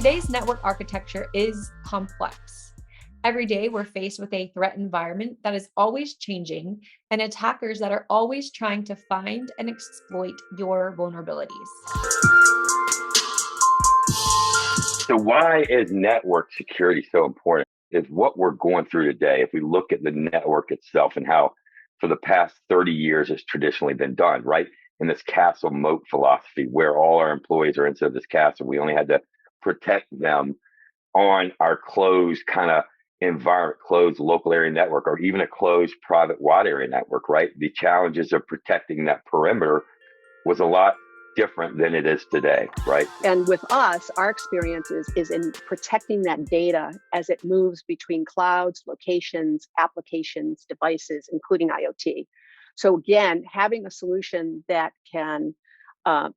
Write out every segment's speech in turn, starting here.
Today's network architecture is complex. Every day, we're faced with a threat environment that is always changing and attackers that are always trying to find and exploit your vulnerabilities. So why is network security so important? Is what we're going through today. If we look at the network itself and how for the past 30 years it's traditionally been done, right? In this castle moat philosophy where all our employees are inside this castle. We only had to protect them on our closed kind of environment, closed local area network, or even a closed private wide area network, right? The challenges of protecting that perimeter was a lot different than it is today, right? And with us, our experience is in protecting that data as it moves between clouds, locations, applications, devices, including IoT. So again, having a solution that can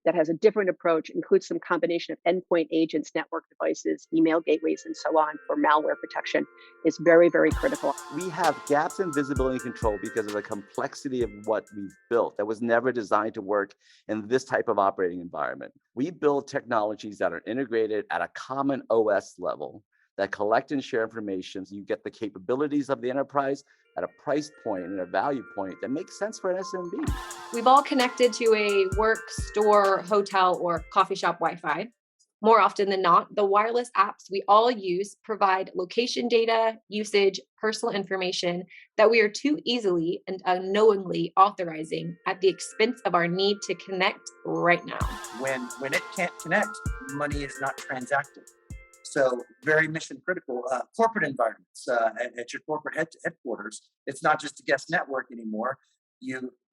that has a different approach, includes some combination of endpoint agents, network devices, email gateways, and so on for malware protection is very, very critical. We have gaps in visibility and control because of the complexity of what we've built that was never designed to work in this type of operating environment. We build technologies that are integrated at a common OS level that collect and share information so you get the capabilities of the enterprise at a price point and a value point that makes sense for an SMB. We've all connected to a work, store, hotel, or coffee shop Wi-Fi. More often than not, the wireless apps we all use provide location data, usage, personal information that we are too easily and unknowingly authorizing at the expense of our need to connect right now. When it can't connect, money is not transacted. So very mission critical. Corporate environments at your corporate headquarters, it's not just a guest network anymore.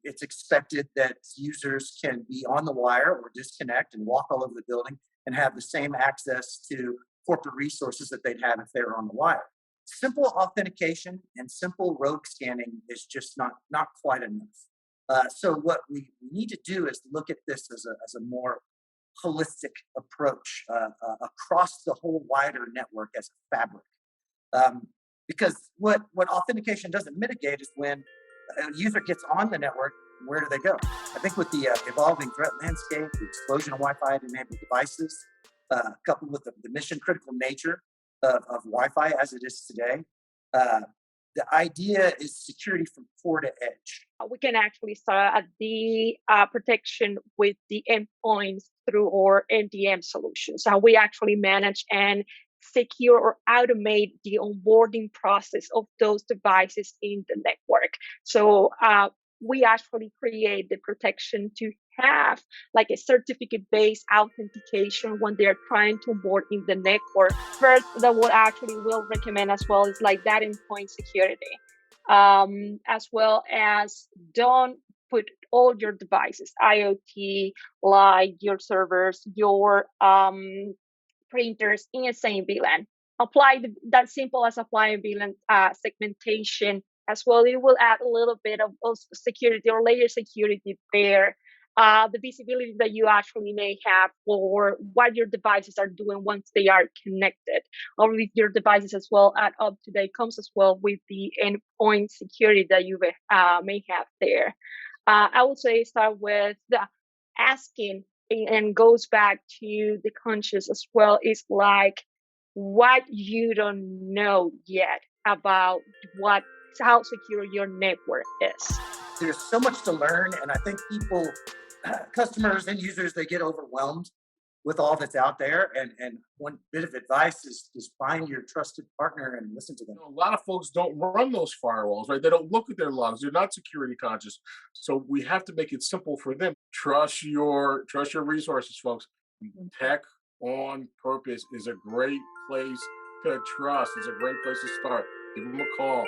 It's expected that users can be on the wire or disconnect and walk all over the building and have the same access to corporate resources that they'd have if they were on the wire. Simple authentication and simple rogue scanning is just not quite enough. So what we need to do is look at this as a more holistic approach across the whole wider network as a fabric. Because what authentication doesn't mitigate is when a user gets on the network, where do they go? I think with the evolving threat landscape, the explosion of Wi-Fi-enabled devices, coupled with the mission-critical nature of Wi-Fi as it is today, the idea is security from core to edge. We can actually start the protection with the endpoints through our NDM solutions. So we actually manage and secure or automate the onboarding process of those devices in the network. So we actually create the protection to have like a certificate-based authentication when they're trying to onboard in the network. First, that we'll recommend as well is like that endpoint security, as well as don't put all your devices, IoT, like your servers, your printers in the same VLAN. Apply that simple as applying VLAN segmentation as well. It will add a little bit of security or layer security there. The visibility that you actually may have for what your devices are doing once they are connected, or with your devices as well at up to date comes as well with the endpoint security that you may have there. I would say start with the asking and goes back to the conscious as well is like what you don't know yet about how secure your network is. There's so much to learn, and I think people, customers and users, they get overwhelmed with all that's out there. And one bit of advice is find your trusted partner and listen to them. A lot of folks don't run those firewalls, right? They don't look at their logs. They're not security conscious. So we have to make it simple for them. Trust your resources, folks. TechOnPurpose is a great place to trust. It's a great place to start. Give them a call.